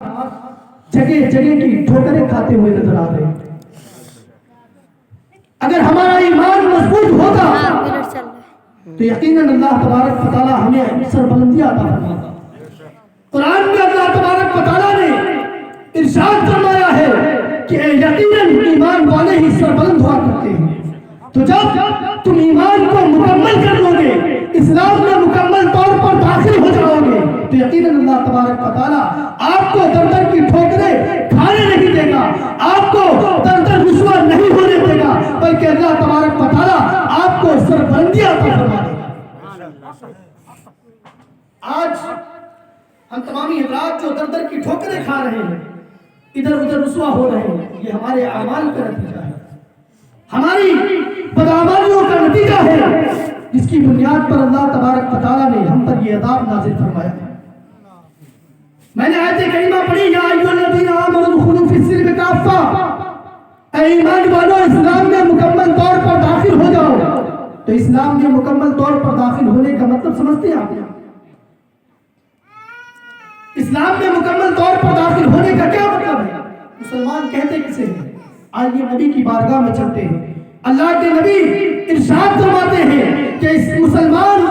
جگہ جگہ کی ٹھوکریں کھاتے ہوئے نظر آ رہے ہیں. اگر ہمارا ایمان مضبوط ہوتا تو یقیناً اللہ تبارک و تعالی ہمیں سربلندی عطا فرماتا. قرآن میں اللہ تبارک و تعالی نے ارشاد فرمایا ہے کہ یقیناً ایمان والے ہی سربلند ہوا کرتے ہیں. تو جب تم ایمان کو مکمل کر لو گے، اسلام میں مکمل طور پر داخل ہو جاؤ گے، تو یقیناً اللہ تبارک و تعالی آپ کو در در کی ٹھوکریں کھانے نہیں دے گا، آپ کو در در رسوا نہیں ہونے دے گا، بلکہ اللہ تبارک و تعالی آپ کو سربلندی عطا فرما دے گا. آج ہم تمامی حضرات جو در در کی ٹھوکریں کھا رہے ہیں، ادھر ادھر رسوا ہو رہے ہیں، یہ ہمارے اعمال کا نتیجہ ہے، ہماری بدعمالیوں کا نتیجہ ہے، جس کی بنیاد پر اللہ تبارک و تعالی نے ہم پر یہ عذاب نازل فرمایا ہے. میں نے آیت کریمہ پڑھی، یا ایھا الذین آمنوا ادخلوا فی السلم کافہ، اے ایمان والو اسلام میں مکمل طور پر داخل ہو جاؤ. تو اسلام میں مکمل طور پر داخل ہونے کا مطلب سمجھتے ہیں آپ؟ اسلام میں مکمل طور پر داخل ہونے کا کیا مطلب ہے؟ مسلمان کہتے کسے ہیں؟ آئیے نبی کی بارگاہ میں چلتے ہیں. اللہ کے نبی ارشاد فرماتے ہیں کہ مسلمان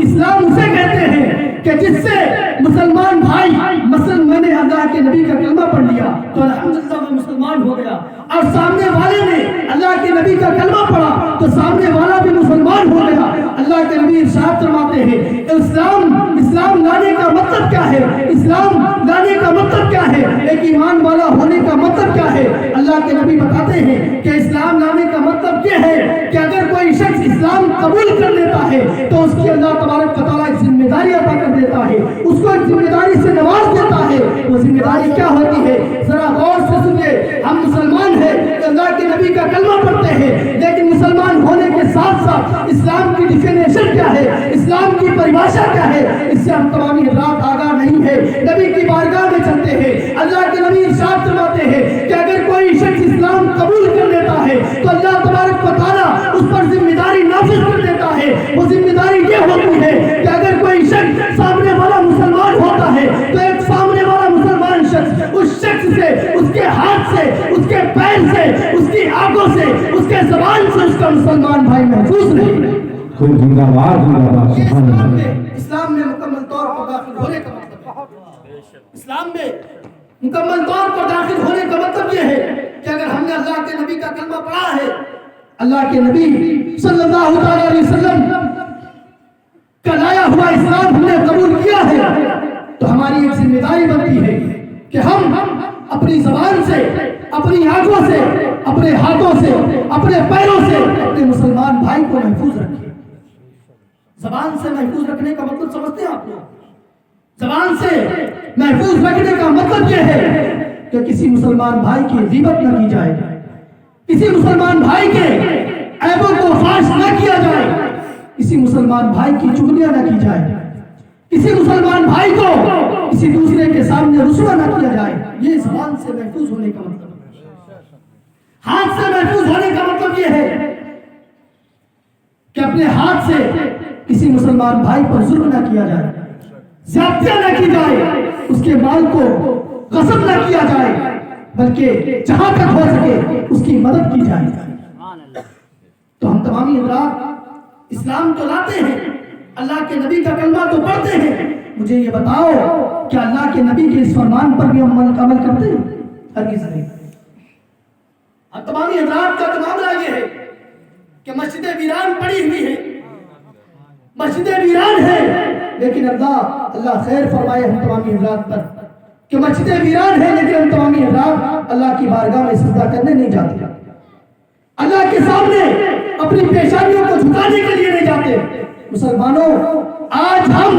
اسلام اسے کہتے ہیں کہ جس سے مسلمان بھائی، مثلا میں نے اللہ کے نبی کا کلمہ پڑھ لیا تو الحمدللہ میں مسلمان ہو گیا، اور سامنے والے نے اللہ کے نبی کا کلمہ پڑھا تو سامنے والا بھی مسلمان ہو گیا. اللہ کے نبی ارشاد فرماتے ہیں اسلام لانے کا مطلب کیا ہے؟ اسلام لانے کا مطلب کیا ہے؟ ایک ایمان والا ہونے کا مطلب کیا ہے؟ اللہ کے نبی بتاتے ہیں کہ اسلام لانے کا مطلب یہ ہے کہ اگر کوئی شخص اسلام قبول کر لیتا ہے تو اس کی اللہ تبارک و تعالیٰ ایک ذمہ داری عطا کر دیتا ہے، اس کو ایک ذمہ داری سے نواز دیتا ہے. وہ ذمہ داری کیا ہوتی ہے؟ ذرا غور سے سنیے. ہم مسلمان ہیں کہ اللہ کے نبی کا کلمہ پڑھتے ہیں، لیکن مسلمان ہونے کے ساتھ ساتھ اسلام کی ڈیفینیشن کیا ہے، اسلام کی پریبھاشا کیا ہے، اس سے ہم تمامی حضرات آگاہ نہیں ہے. نبی کی بارگاہ میں چلتے ہیں، اللہ کے نبی ارشاد فرماتے ہیں کہ اگر کوئی شخص اسلام قبول کر لیتا ہے تو اللہ تبارک و تعالیٰ اس پر ذمہ داری نافذ کر دیتا ہے. وہ ذمہ داری یہ ہوتی ہے کہ اگر کوئی شخص سامنے والا مسلمان ہوتا ہے تو ایک سامنے والا مسلمان شخص اس شخص سے، اس کے ہاتھ سے، اس کے پیر سے، اس کی آنکھوں سے، اس کے زبان سے اس کا مسلمان بھائی محفوظ نہیں. اسلام میں مکمل طور پر داخل ہونے کا مطلب، اسلام میں مکمل طور پر داخل ہونے کا مطلب یہ ہے کہ اگر ہم نے اللہ کے نبی کا کلمہ پڑھا ہے، اللہ کے نبی صلی اللہ علیہ وسلم کا لایا ہوا اسلام ہم نے قبول کیا ہے، تو ہماری ایک ذمہ داری بنتی ہے کہ ہم اپنی زبان سے، اپنی آنکھوں سے، اپنے ہاتھوں سے، اپنے پیروں سے اپنے مسلمان بھائی کو محفوظ رکھیں. زبان سے محفوظ رکھنے کا مطلب سمجھتے ہیں آپ لوگ؟ زبان سے محفوظ رکھنے کا مطلب یہ ہے کہ کسی مسلمان بھائی کی غیبت نہ کی جائے، کسی مسلمان بھائی کے عیبوں کو فاش نہ کیا جائے، کسی مسلمان بھائی کی چغلیاں نہ کی جائے، کسی مسلمان بھائی کو کسی دوسرے کے سامنے رسوا نہ کیا جائے. یہ زبان سے محفوظ ہونے کا مطلب ہے. ہاتھ سے محفوظ ہونے کا مطلب یہ ہے کہ اپنے ہاتھ سے کسی مسلمان بھائی پر ظلم نہ کیا جائے، زیادتیاں نہ کی جائے، اس کے مال کو غصب نہ کیا جائے، بلکہ جہاں تک ہو سکے اس کی مدد کی جائے. تو ہم تمامی حضرات اسلام تو لاتے ہیں، اللہ کے نبی کا کلمہ تو پڑھتے ہیں، مجھے یہ بتاؤ کہ اللہ کے نبی کے اس فرمان پر بھی ہم عمل کرتے ہیں؟ ہرگز نہیں. ہم تمامی حضرات کا معاملہ یہ ہے کہ مسجدیں ویران پڑی ہوئی ہیں، مسجدیں ویران ہیں، لیکن اللہ خیر فرمائے ہم تمامی حضرات پر کہ مسجدیں ویران ہیں، لیکن ہم تمامی حضرات اللہ کی بارگاہ میں سجدہ کرنے نہیں جاتے، اللہ کے سامنے اپنی پیشانیوں کو جھکانے کے لیے نہیں جاتے. مسلمانوں، آج ہم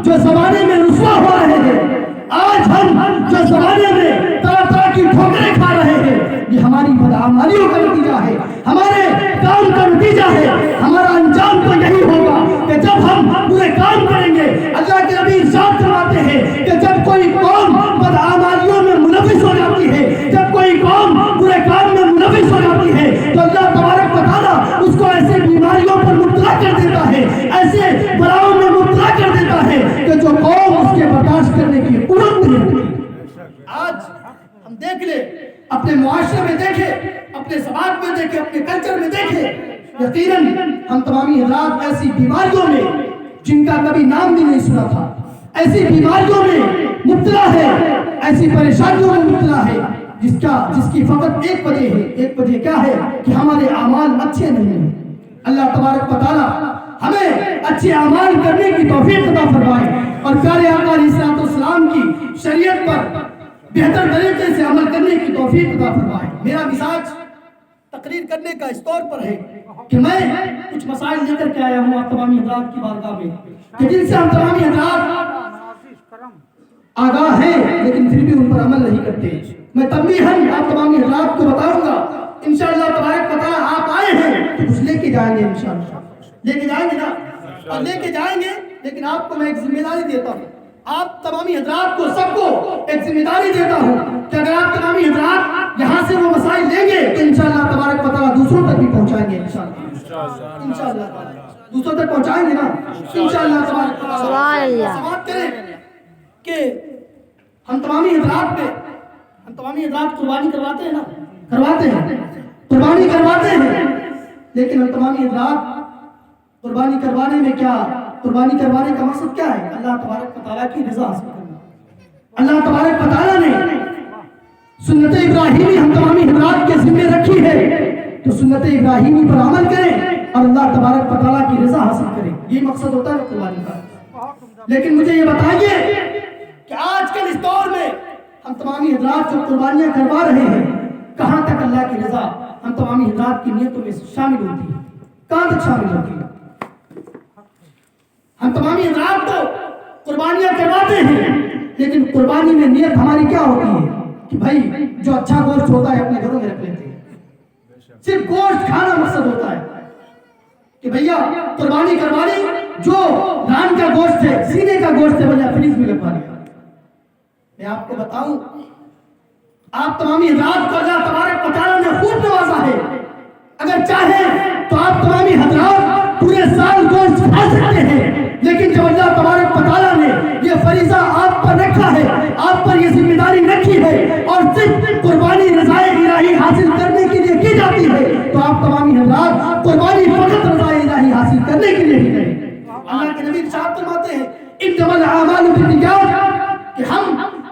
جو زمانے میں رسوا ہو رہے ہیں، آج ہم جو زمانے میں طرح طرح کی ٹھوکریں کھا رہے ہیں، یہ ہماری بدعمالیوں کا نتیجہ ہے، ہمارے کام کا نتیجہ ہے. ہمارا انجام تو یہی ہوگا کہ جب ہم برے کام کریں گے، اللہ کے نبی ارشاد فرماتے ہیں کہ جب کوئی قوم بدعمالیوں میں ملوث ہو جاتی ہے، جب کوئی قوم برے کام میں ملوث ہو جاتی ہے، تو اللہ تبارک و تعالیٰ اس کو ایسے بیماریوں پر مبتلا کر دیتا ہے، ایسے بلاؤں میں مبتلا کر دیتا ہے کہ جو قوم اس کے برداشت کرنے کی قوت نہیں ہوتی. آج ہم دیکھ لیں، اپنے معاشرے میں دیکھیں، اپنے سماج میں دیکھیں، اپنے کلچر میں دیکھیں، یقیناً ہم تمامی حضرات ایسی بیماریوں میں جن کا کبھی نام بھی نہیں سنا تھا، ایسی بیماریوں میں مبتلا ہے، ایسی پریشانیوں میں مبتلا ہے جس کی فقط ایک وجہ ہے، ایک وجہ کیا ہے کہ ہمارے اعمال اچھے نہیں ہیں۔ اللہ تبارک و تعالی ہمیں اچھے اعمال کرنے کی توفیق عطا فرمائے اور پیارے آقا علیہ السلام کی شریعت پر بہتر طریقے سے عمل کرنے کی توفیق عطا فرمائے۔ میرا مزاج تقریر کرنے کا اس طور پر ہے کہ میں کچھ مسائل لے کر کے آیا ہوں آپ تمامی حضرات کی بارگاہ میں کہ جن سے ہم تمامی حضرات آگاہ ہیں لیکن پھر بھی ان پر عمل نہیں کرتے۔ میں تنبیہاً آپ تمامی حضرات کو بتاؤں گا، انشاءاللہ تبارک و تعالی آپ آئے ہیں تو کچھ لے کے جائیں گے، انشاءاللہ لے کے جائیں گے نا، اور لے کے جائیں گے، لیکن آپ کو میں ایک ذمہ داری دیتا ہوں، آپ تمامی حضرات کو سب کو ایک ذمہ داری دیتا ہوں کہ اگر آپ تمامی حضرات یہاں سے وہ مسائل لیں گے تو انشاءاللہ تبارک و تعالی دوسروں تک بھی پہنچائیں گے، انشاءاللہ دوسروں تک پہنچائیں گے نا، انشاءاللہ تبارک و تعالی۔ سماعت کریں کہ ہم تمامی حضرات قربانی کرواتے ہیں نا، کرواتے ہیں، قربانی کرواتے ہیں، لیکن ہم تمامی حضرات قربانی کروانے میں کیا، قربانی کروانے کا مقصد کیا ہے؟ اللہ تبارک و تعالیٰ کی رضا حاصل کرنا۔ اللہ تبارک و تعالیٰ نے سنت ابراہیمی ہم تمامی حضرات کے ذمہ رکھی ہے تو سنت ابراہیمی پر عمل کریں اور اللہ تبارک و تعالیٰ کی رضا حاصل کریں، یہ مقصد ہوتا ہے قربانی کا۔ لیکن مجھے یہ بتائیے کہ آج کل اس دور میں ہم تمامی حضرات جو قربانیاں کروا رہے ہیں، کہاں تک اللہ کی رضا ہم تمامی حضرات کی نیتوں میں شامل ہوتی ہے، کہاں تک شامل ہوتی ہے؟ ہم تمامی حضرات تو قربانیاں کرواتے ہیں لیکن قربانی میں نیت ہماری کیا ہوتی ہے کہ بھائی جو اچھا گوشت ہوتا ہے اپنے گھروں میں رکھ لیتے ہیں، صرف گوشت کھانا مقصد ہوتا ہے کہ بھیا قربانی کروانی، جو ران کا گوشت ہے، سینے کا گوشت ہے، بھیا فریز میں لگوا لیا۔ میں آپ کو بتاؤں، آپ تمامی حضرات کو اللہ تبارک و تعالیٰ نے خوب نوازا ہے، اگر چاہیں تو آپ تمامی حضرات پورے سال گوشت کھا سکتے ہیں، لیکن جب اللہ تبارک و تعالیٰ نے یہ فریضہ آپ پر رکھا ہے، آپ پر یہ ذمہ داری رکھی ہے اور صرف قربانی رضائے الہی حاصل کرنے کے لیے کی جاتی ہے تو آپ تمامی حضرات قربانی فقط رضائے الہی حاصل کرنے کے لیے ہی کریں۔ اللہ کے نبی ارشاد فرماتے ہیں انما الاعمال بالنیات، کہ ہم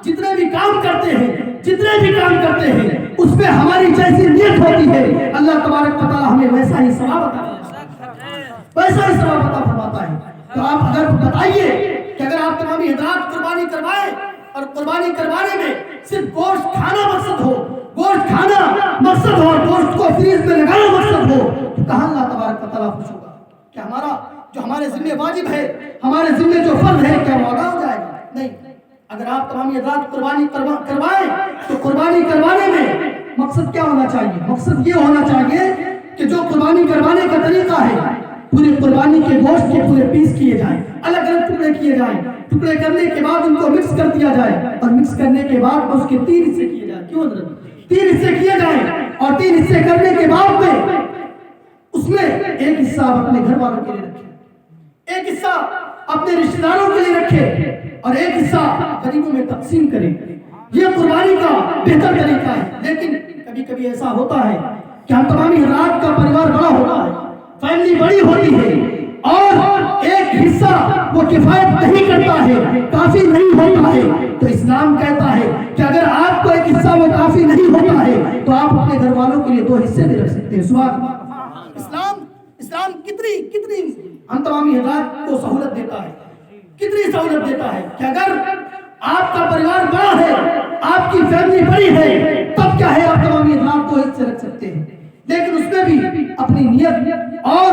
جتنے بھی کام کرتے ہیں اس پہ ہماری جیسی نیت ہوتی ہے اللہ تبارک و تعالیٰ ہمیں ویسا ہی ثواب عطا فرماتا ہے۔ تو آپ اگر بتائیے کہ اگر آپ تمامی حضرات قربانی کروائیں اور قربانی کروانے میں صرف گوشت کھانا مقصد ہو، گوشت کو فریز میں لگانا مقصد ہو تو کہاں اللہ تبارک و تعالیٰ خوش ہوگا؟ کہ ہمارا جو ہمارے ذمہ واجب ہے، ہمارے ذمہ جو فرض ہے، کیا وہ ادا ہو جائے گا؟ نہیں۔ اگر آپ تمامی حضرات قربانی کروائیں تو قربانی کروانے میں مقصد کیا ہونا چاہیے؟ مقصد یہ ہونا چاہیے کہ جو قربانی کروانے کا طریقہ ہے، پوری قربانی کے گوشت کے پورے پیس کیے جائیں، الگ الگ ٹکڑے کیے جائیں، ٹکڑے کرنے کے بعد ان کو مکس کر دیا جائے اور مکس کرنے کے بعد اس کے 3 حصے کیے جائیں۔ کیوں حضرت؟ 3 حصے کیے جائیں اور 3 حصے کرنے کے بعد میں اس میں ایک حصہ آپ اپنے گھر والوں کے لیے رکھیں، ایک حصہ اپنے رشتہ داروں کے لیے رکھیں اور ایک حصہ غریبوں میں تقسیم کریں۔ یہ قربانی کا بہتر طریقہ ہے۔ لیکن کبھی کبھی ایسا ہوتا ہے کہ ہم تمامی حضرات کا پریوار بڑا ہوتا ہے، فیملی بڑی ہوتی ہے اور ایک حصہ وہ کفایت نہیں کرتا ہے، کافی نہیں ہوتا ہے، تو اسلام کہتا ہے کہ اگر آپ کو ایک حصہ وہ کافی نہیں ہوتا ہے تو آپ اپنے گھر والوں کے لیے 2 حصے بھی رکھ سکتے ہیں۔ سبحان اللہ۔ اسلام کتنی ہم تمامی حضرات کو سہولت دیتا ہے، کتنی سہولت دیتا ہے کہ اگر آپ کا پریوار بڑا ہے، آپ کی فیملی بڑی ہے، تب کیا ہے آپ تمامی حضرات 2 حصے رکھ سکتے ہیں، لیکن اس میں بھی اپنی نیت اور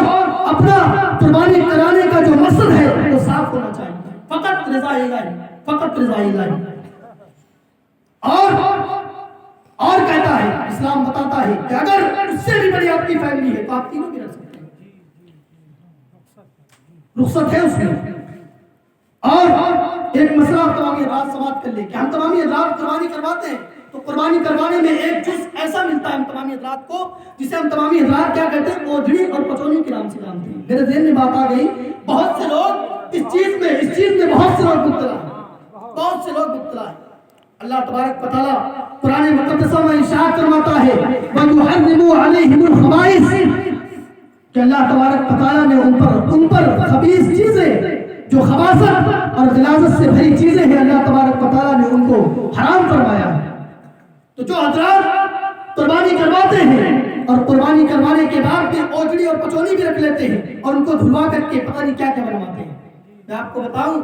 اپنا قربانی کرانے کا جو مقصد ہے وہ صاف ہونا چاہیے، فقط رضا الہی۔ اور کہتا ہے، اسلام بتاتا ہے کہ اگر اس سے بھی بڑی آپ کی فیملی ہے تو آپ تینوں بھی رکھ سکتے ہیں، رخصت ہے اس میں۔ اور ایک مسئلہ آپ تمامی حضرات سماعت کر لیں کہ ہم تمامی حضرات قربانی کرواتے ہیں تو قربانی کروانے میں ایک جز ایسا ملتا ہے ہم تمامی حضرات کو جسے ہم تمامی حضرات کیا کہتے ہیں؟ اوجھڑی اور پچونی کے نام سے جانتے ہیں۔ میرے ذہن میں بات آ گئی، بہت سے لوگ اس چیز میں بہت سے لوگ مبتلا ہیں۔ اللہ تبارک و تعالیٰ قرآن مقدسہ میں ارشاد فرماتا ہے وَيُحَرِّمُ عَلَيْهِمُ الْخَبَائِثَ کہ اللہ تبارک و تعالیٰ نے ان پر خبیث چیزیں جو خباثت اور غلاظت سے بھری چیزیں ہیں اللہ تبارک و تعالیٰ نے ان کو حرام فرمایا ہے۔ تو جو حضرات قربانی کرواتے ہیں اور قربانی کروانے کے بعد بھی اوجڑی اور پچونی بھی رکھ لیتے ہیں اور ان کو دھلوا کر کے پتہ نہیں کیا کیا بنواتے ہیں، میں آپ کو بتاؤں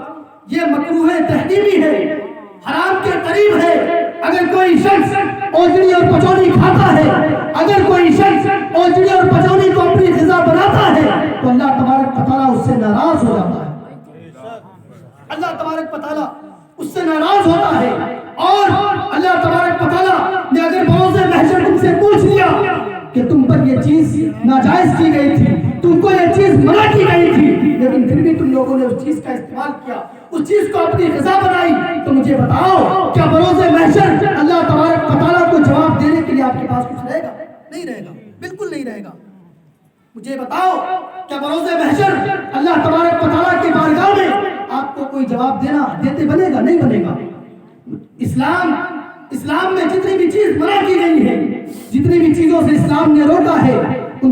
یہ مکروہ تحریمی ہے، حرام کے قریب ہے۔ اگر کوئی شخص اوجڑی اور پچونی کھاتا ہے، اگر کوئی شخص اوجڑی اور پچونی کو اپنی غذا بناتا ہے تو اللہ تبارک و تعالیٰ اس سے ناراض ہو جاتا ہے، اللہ تبارک و تعالیٰ اس سے ناراض ہوتا ہے۔ اور اللہ تبارک و تعالیٰ نے اگر بروز محشر تم سے پوچھ لیا کہ تم پر یہ چیز ناجائز کی گئی تھی، تم کو یہ چیز منع کی گئی تھی، لیکن پھر بھی تم لوگوں نے اس چیز کا استعمال کیا، اس چیز کو اپنی غذا بنائی، تو مجھے بتاؤ کیا بروز محشر اللہ تبارک و تعالیٰ کو جواب دینے کے لیے آپ کے پاس کچھ رہے گا؟ نہیں رہے گا، بالکل نہیں رہے گا۔ مجھے بتاؤ کیا بروز محشر اللہ تبارک و تعالیٰ کی بارگاہ میں آپ کو کوئی جواب دیتے بنے گا؟ نہیں بنے گا۔ اسلام میں جتنی بھی چیز منع کی گئی ہے، جتنی بھی چیزوں سے اسلام نے روکا ہے، ان